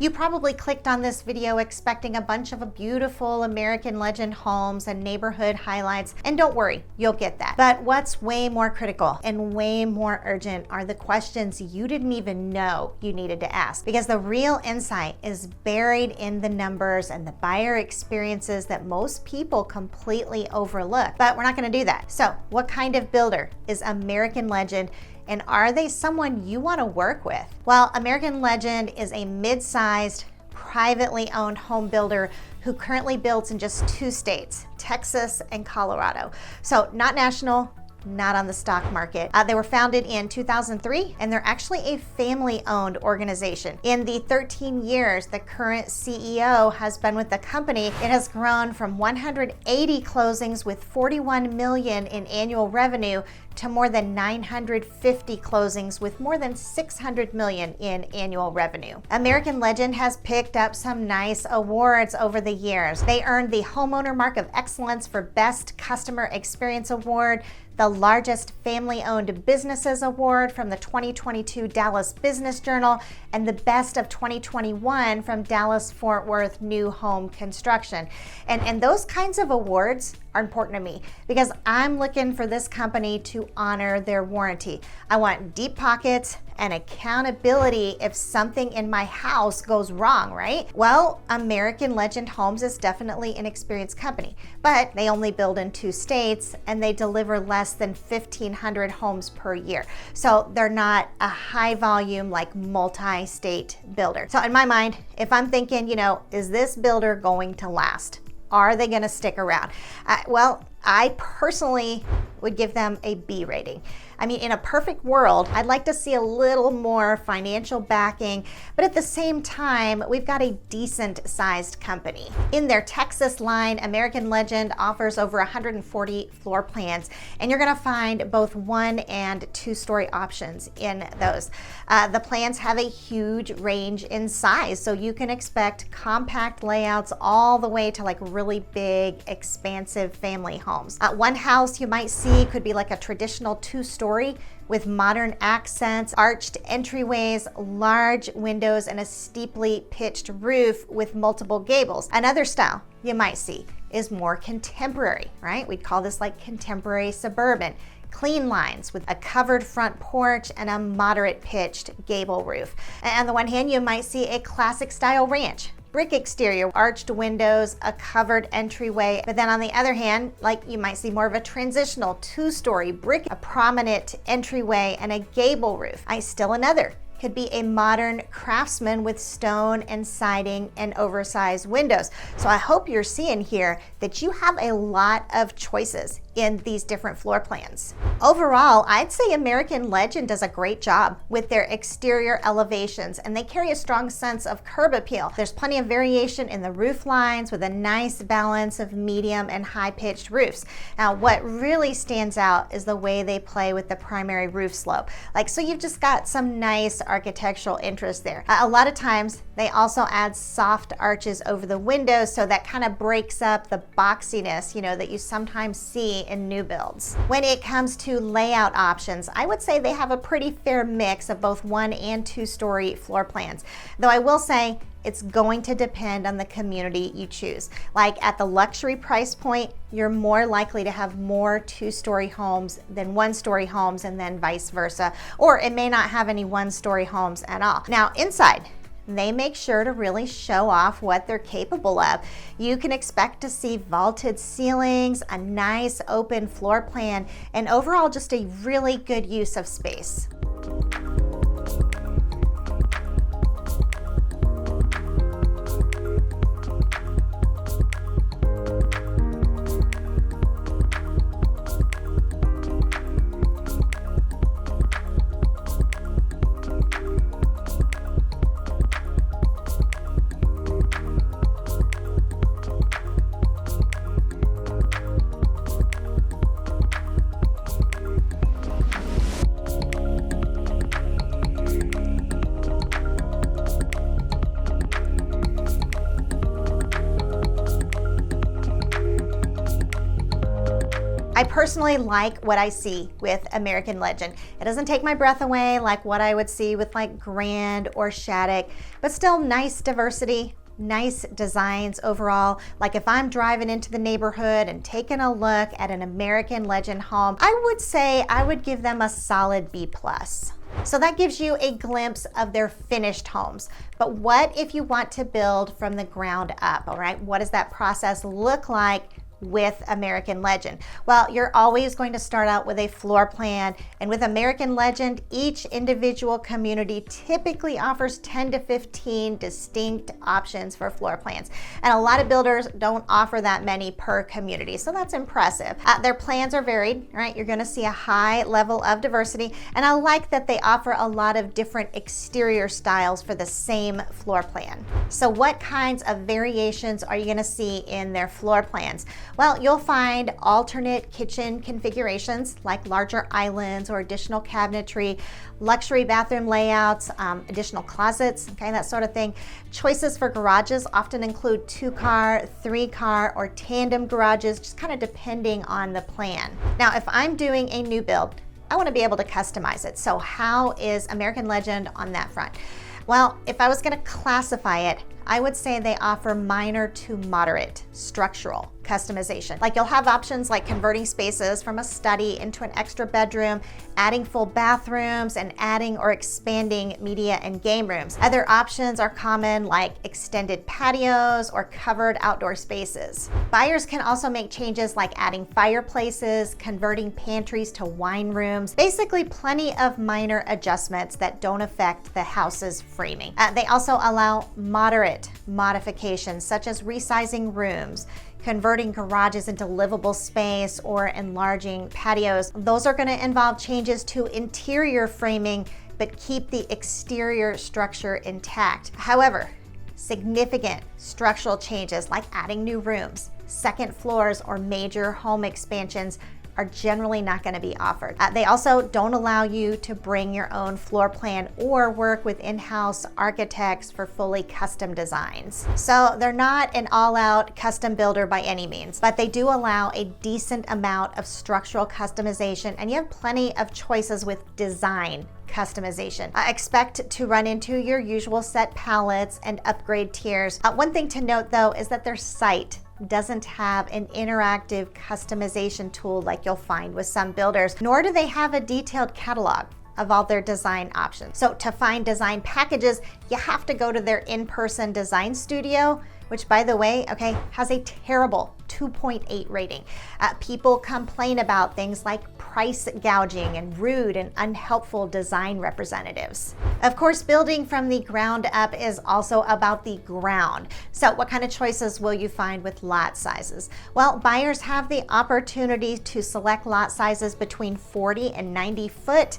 You probably clicked on this video expecting a bunch of beautiful American Legend homes and neighborhood highlights, and don't worry, you'll get that. But what's way more critical and way more urgent are the questions you didn't even know you needed to ask, because the real insight is buried in the numbers and the buyer experiences that most people completely overlook. But we're not going to do that. So what kind of builder is American Legend, and are they someone you want to work with? Well, American Legend is a mid-sized, privately owned home builder who currently builds in just 2 states, Texas and Colorado. So not national, not on the stock market. They were founded in 2003, and they're actually a family-owned organization. In the 13 years the current CEO has been with the company, it has grown from 180 closings with 41 million in annual revenue to more than 950 closings with more than 600 million in annual revenue. American Legend has picked up some nice awards over the years. They earned the Homeowner Mark of Excellence for Best Customer Experience Award, the largest family-owned businesses award from the 2022 Dallas Business Journal, and the best of 2021 from Dallas-Fort Worth New Home Construction. And those kinds of awards are important to me because I'm looking for this company to honor their warranty. I want deep pockets and accountability if something in my house goes wrong, right? Well, American Legend Homes is definitely an experienced company, but they only build in 2 states and they deliver less than 1,500 homes per year. So they're not a high volume, like multi-state builder. So in my mind, if I'm thinking, is this builder going to last? Are they gonna stick around? Well, I personally would give them a B rating. I mean, in a perfect world, I'd like to see a little more financial backing, but at the same time, we've got a decent sized company. In their Texas line, American Legend offers over 140 floor plans, and you're gonna find both 1 and 2 story options in those. The plans have a huge range in size, so you can expect compact layouts all the way to like really big, expansive family homes. One house you might see could be like a traditional 2-story with modern accents, arched entryways, large windows, and a steeply pitched roof with multiple gables. Another style you might see is more contemporary, right? We'd call this like contemporary suburban. Clean lines with a covered front porch and a moderate pitched gable roof. And on the one hand, you might see a classic style ranch. Brick exterior, arched windows, a covered entryway. But then on the other hand, like you might see more of a transitional 2-story brick, a prominent entryway, and a gable roof. Still another could be a modern craftsman with stone and siding and oversized windows. So I hope you're seeing here that you have a lot of choices in these different floor plans. Overall, I'd say American Legend does a great job with their exterior elevations, and they carry a strong sense of curb appeal. There's plenty of variation in the roof lines with a nice balance of medium and high-pitched roofs. Now, what really stands out is the way they play with the primary roof slope. So you've just got some nice architectural interest there. A lot of times, they also add soft arches over the windows, so that kind of breaks up the boxiness, that you sometimes see in new builds. When it comes to layout options, I would say they have a pretty fair mix of both 1 and 2-story floor plans. Though I will say it's going to depend on the community you choose. Like at the luxury price point, you're more likely to have more 2-story homes than 1-story homes, and then vice versa. Or it may not have any 1-story homes at all. Now inside, they make sure to really show off what they're capable of. You can expect to see vaulted ceilings, a nice open floor plan, and overall just a really good use of space. I personally like what I see with American Legend. It doesn't take my breath away like what I would see with like Grand or Shattuck, but still nice diversity, nice designs overall. Like if I'm driving into the neighborhood and taking a look at an American Legend home, I would say I would give them a solid B+. So that gives you a glimpse of their finished homes. But what if you want to build from the ground up, all right? What does that process look like with American Legend? Well, you're always going to start out with a floor plan, and with American Legend, each individual community typically offers 10 to 15 distinct options for floor plans, and a lot of builders don't offer that many per community, so that's impressive. Their plans are varied, right? You're going to see a high level of diversity, and I like that they offer a lot of different exterior styles for the same floor plan. So what kinds of variations are you going to see in their floor plans? Well, you'll find alternate kitchen configurations like larger islands or additional cabinetry, luxury bathroom layouts, additional closets, okay, that sort of thing. Choices for garages often include 2-car, 3-car, or tandem garages, just kind of depending on the plan. Now, if I'm doing a new build, I want to be able to customize it. So how is American Legend on that front? Well, if I was going to classify it, I would say they offer minor to moderate structural customization. Like you'll have options like converting spaces from a study into an extra bedroom, adding full bathrooms, and adding or expanding media and game rooms. Other options are common like extended patios or covered outdoor spaces. Buyers can also make changes like adding fireplaces, converting pantries to wine rooms, basically plenty of minor adjustments that don't affect the house's framing. They also allow moderate modifications such as resizing rooms, converting garages into livable space, or enlarging patios. Those are going to involve changes to interior framing, but keep the exterior structure intact. However, significant structural changes like adding new rooms, second floors, or major home expansions are generally not going to be offered. They also don't allow you to bring your own floor plan or work with in-house architects for fully custom designs. So they're not an all-out custom builder by any means, but they do allow a decent amount of structural customization, and you have plenty of choices with design customization. Expect to run into your usual set palettes and upgrade tiers. One thing to note though is that their site doesn't have an interactive customization tool like you'll find with some builders, nor do they have a detailed catalog of all their design options. So to find design packages, you have to go to their in-person design studio, which by the way, okay, has a terrible 2.8 rating. People complain about things like price gouging and rude and unhelpful design representatives. Of course, building from the ground up is also about the ground. So what kind of choices will you find with lot sizes? Well, buyers have the opportunity to select lot sizes between 40 and 90 foot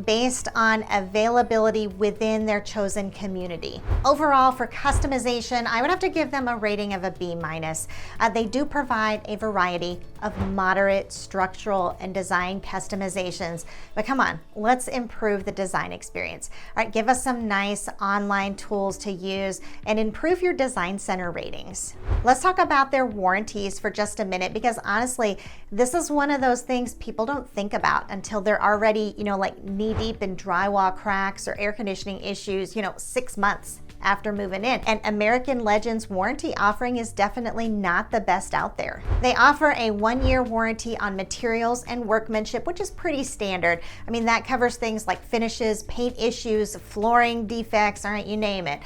based on availability within their chosen community. Overall, for customization, I would have to give them a rating of a B-. They do provide a variety of moderate structural and design customizations, but come on, let's improve the design experience. All right, give us some nice online tools to use and improve your design center ratings. Let's talk about their warranties for just a minute, because honestly, this is one of those things people don't think about until they're already, like knee-deep in drywall cracks or air conditioning issues, 6 months after moving in. And American Legend's warranty offering is definitely not the best out there. They offer a 1-year warranty on materials and workmanship, which is pretty standard. I mean, that covers things like finishes, paint issues, flooring defects, all right, you name it.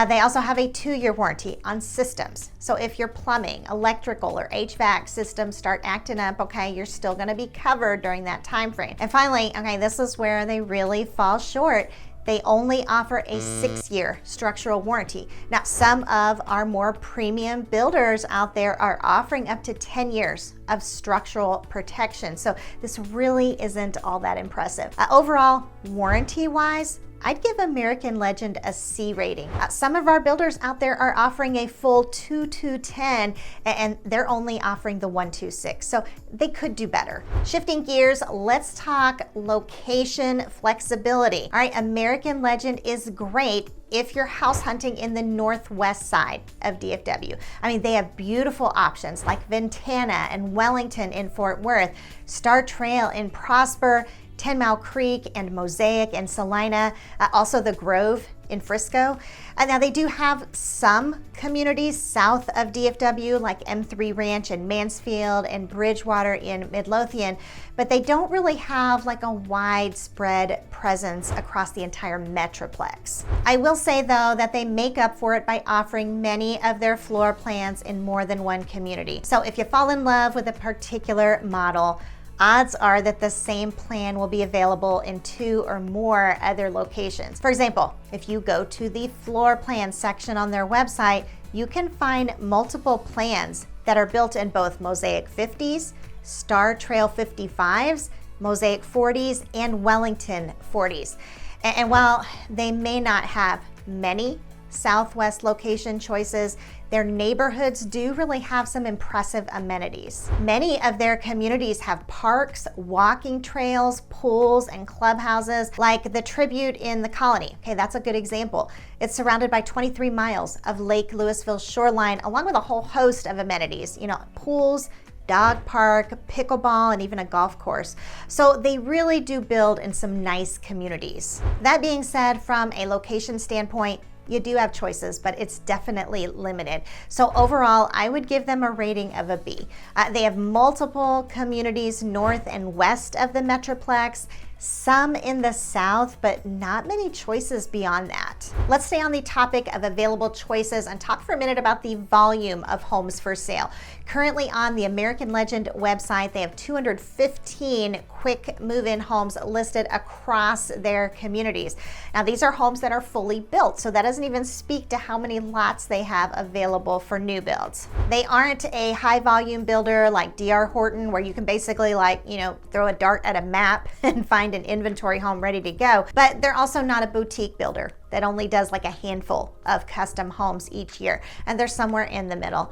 They also have a 2-year warranty on systems. So if your plumbing, electrical, or HVAC systems start acting up, okay, you're still gonna be covered during that time frame. And finally, okay, this is where they really fall short. They only offer a 6-year structural warranty. Now, some of our more premium builders out there are offering up to 10 years of structural protection. So this really isn't all that impressive. Overall, warranty-wise, I'd give American Legend a C rating. Some of our builders out there are offering a full 2-2-10, and they're only offering the 1-2-6, so they could do better. Shifting gears, let's talk location flexibility. All right, American Legend is great if you're house hunting in the northwest side of DFW. I mean, they have beautiful options like Ventana and Wellington in Fort Worth, Star Trail in Prosper, 10 Mile Creek and Mosaic in Salina, also the Grove in Frisco. Now they do have some communities south of DFW like M3 Ranch in Mansfield and Bridgewater in Midlothian, but they don't really have like a widespread presence across the entire metroplex. I will say though that they make up for it by offering many of their floor plans in more than one community. So if you fall in love with a particular model, odds are that the same plan will be available in 2 or more other locations. For example, if you go to the floor plan section on their website, you can find multiple plans that are built in both Mosaic 50s, Star Trail 55s, Mosaic 40s, and Wellington 40s. And while they may not have many Southwest location choices, their neighborhoods do really have some impressive amenities. Many of their communities have parks, walking trails, pools, and clubhouses, like the Tribute in the Colony. Okay, that's a good example. It's surrounded by 23 miles of Lake Louisville shoreline, along with a whole host of amenities, pools, dog park, pickleball, and even a golf course. So they really do build in some nice communities. That being said, from a location standpoint, you do have choices, but it's definitely limited. So overall, I would give them a rating of a B. They have multiple communities north and west of the Metroplex, some in the south, but not many choices beyond that. Let's stay on the topic of available choices and talk for a minute about the volume of homes for sale. Currently on the American Legend website, they have 215 quick move-in homes listed across their communities. Now, these are homes that are fully built, so that doesn't even speak to how many lots they have available for new builds. They aren't a high volume builder like D.R. Horton, where you can basically throw a dart at a map and find an inventory home ready to go, but they're also not a boutique builder that only does like a handful of custom homes each year, and they're somewhere in the middle.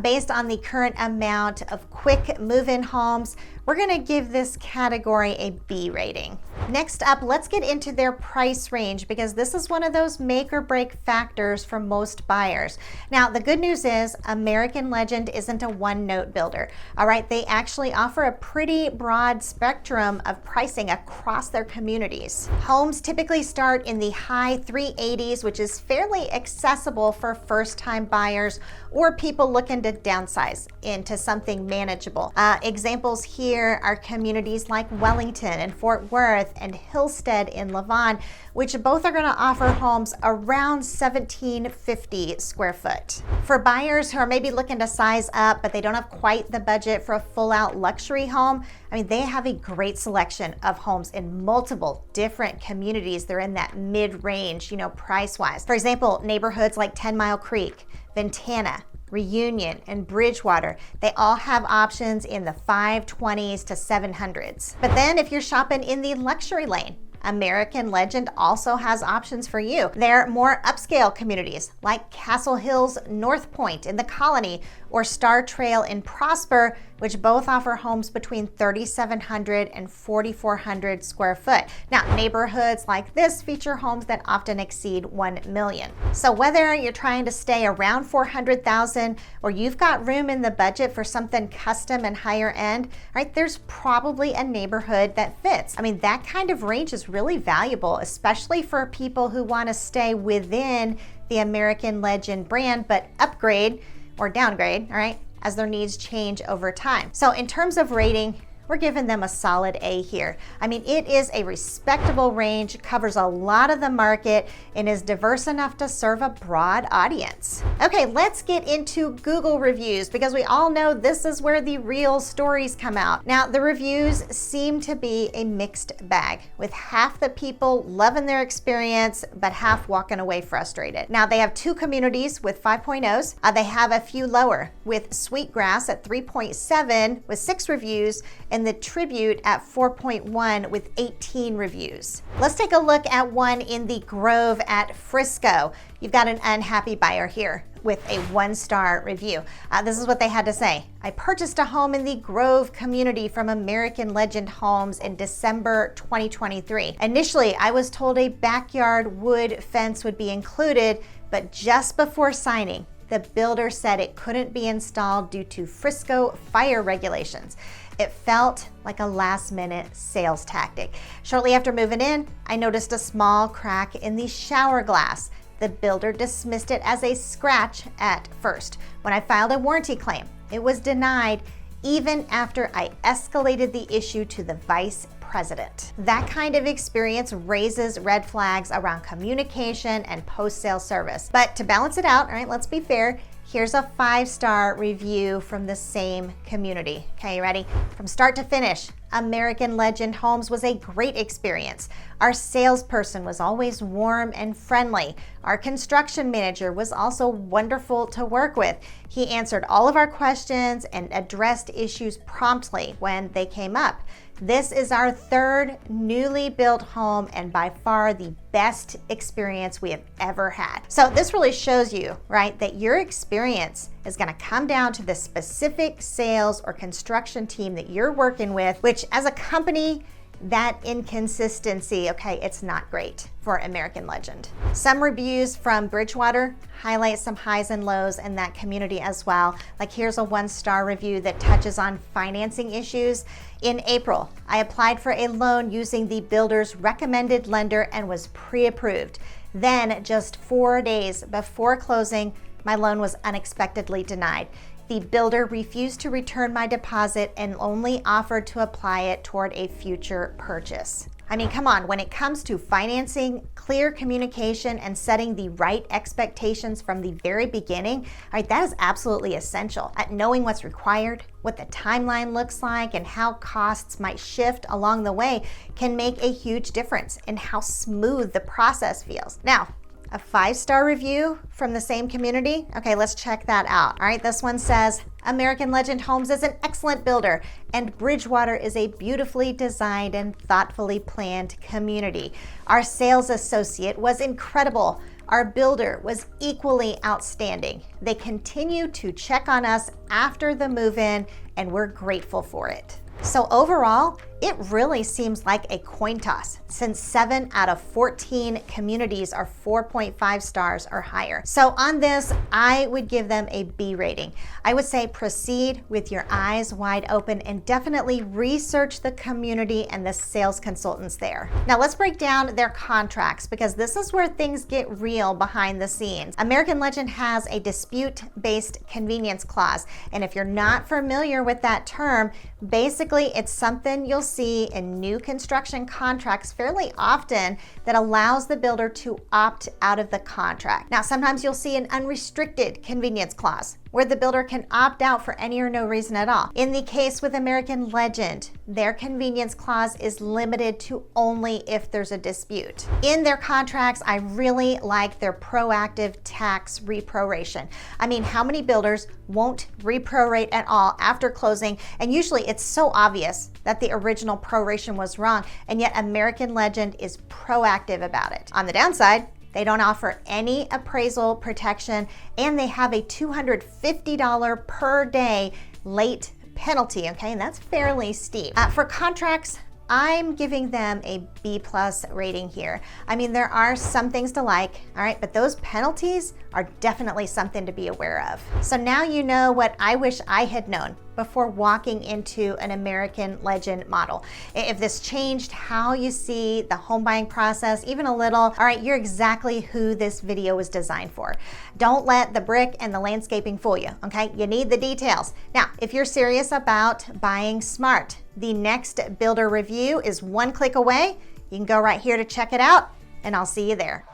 Based on the current amount of quick move-in homes, we're gonna give this category a B rating. Next up, let's get into their price range, because this is one of those make or break factors for most buyers. Now, the good news is American Legend isn't a one-note builder. All right, they actually offer a pretty broad spectrum of pricing across their communities. Homes typically start in the high 380s, which is fairly accessible for first-time buyers or people looking to downsize into something manageable. Examples here are communities like Wellington and Fort Worth and Hillstead in Lavon, which both are going to offer homes around 1,750 square foot. For buyers who are maybe looking to size up, but they don't have quite the budget for a full-out luxury home, they have a great selection of homes in multiple different communities. They're in that mid-range, price-wise. For example, neighborhoods like 10 Mile Creek, Ventana, Reunion, and Bridgewater, they all have options in the 520s to 700s. But then if you're shopping in the luxury lane, American Legend also has options for you. They're more upscale communities like Castle Hills North Point in the Colony or Star Trail in Prosper, which both offer homes between 3,700 and 4,400 square foot. Now, neighborhoods like this feature homes that often exceed 1 million. So whether you're trying to stay around 400,000 or you've got room in the budget for something custom and higher end, right, there's probably a neighborhood that fits. That kind of range is really valuable, especially for people who want to stay within the American Legend brand, but upgrade or downgrade, all right, as their needs change over time. So in terms of rating, we're giving them a solid A here. It is a respectable range, covers a lot of the market, and is diverse enough to serve a broad audience. Okay, let's get into Google reviews, because we all know this is where the real stories come out. Now, the reviews seem to be a mixed bag, with half the people loving their experience, but half walking away frustrated. Now, they have 2 communities with 5.0s. They have a few lower, with Sweetgrass at 3.7 with 6 reviews, and the Tribute at 4.1 with 18 reviews. Let's take a look at one in the Grove at Frisco. You've got an unhappy buyer here with a 1-star review. This is what they had to say. I purchased a home in the Grove community from American Legend Homes in December 2023. Initially, I was told a backyard wood fence would be included, but just before signing, the builder said it couldn't be installed due to Frisco fire regulations. It felt like a last-minute sales tactic. Shortly after moving in, I noticed a small crack in the shower glass. The builder dismissed it as a scratch at first. When I filed a warranty claim, it was denied even after I escalated the issue to the vice president. That kind of experience raises red flags around communication and post-sale service. But to balance it out, all right, let's be fair, here's a 5-star review from the same community. Okay, you ready? From start to finish, American Legend Homes was a great experience. Our salesperson was always warm and friendly. Our construction manager was also wonderful to work with. He answered all of our questions and addressed issues promptly when they came up. This is our 3rd newly built home and by far the best experience we have ever had. So this really shows you, right, that your experience is going to come down to the specific sales or construction team that you're working with, which as a company, that inconsistency, okay, it's not great for American Legend. Some reviews from Bridgewater highlight some highs and lows in that community as well. Like here's a 1-star review that touches on financing issues. In April, I applied for a loan using the builder's recommended lender and was pre-approved. Then just 4 days before closing, my loan was unexpectedly denied. The builder refused to return my deposit and only offered to apply it toward a future purchase. I mean, come on, when it comes to financing, clear communication and setting the right expectations from the very beginning, all right, that is absolutely essential. At knowing what's required, what the timeline looks like, and how costs might shift along the way can make a huge difference in how smooth the process feels. Now, a 5-star review from the same community. Okay, let's check that out. All right, this one says, American Legend Homes is an excellent builder and Bridgewater is a beautifully designed and thoughtfully planned community. Our sales associate was incredible. Our builder was equally outstanding. They continue to check on us after the move-in and we're grateful for it. So overall, it really seems like a coin toss since 7 out of 14 communities are 4.5 stars or higher. So on this, I would give them a B rating. I would say proceed with your eyes wide open and definitely research the community and the sales consultants there. Now let's break down their contracts because this is where things get real behind the scenes. American Legend has a dispute-based convenience clause. And if you're not familiar with that term, basically it's something you'll see in new construction contracts fairly often that allows the builder to opt out of the contract. Now, sometimes you'll see an unrestricted convenience clause where the builder can opt out for any or no reason at all. In the case with American Legend, their convenience clause is limited to only if there's a dispute. In their contracts, I really like their proactive tax reproration. I mean, how many builders won't reprorate at all after closing? And usually it's so obvious that the original proration was wrong, and yet American Legend is proactive about it. On the downside, they don't offer any appraisal protection, and they have a $250 per day late penalty, okay? And that's fairly steep. For contracts, I'm giving them a B+ rating here. I mean, there are some things to like, all right, but those penalties are definitely something to be aware of. So now you know what I wish I had known before walking into an American Legend model. If this changed how you see the home buying process even a little, all right, you're exactly who this video was designed for. Don't let the brick and the landscaping fool you, okay? You need the details. Now, if you're serious about buying smart, the next builder review is 1 click away. You can go right here to check it out, and I'll see you there.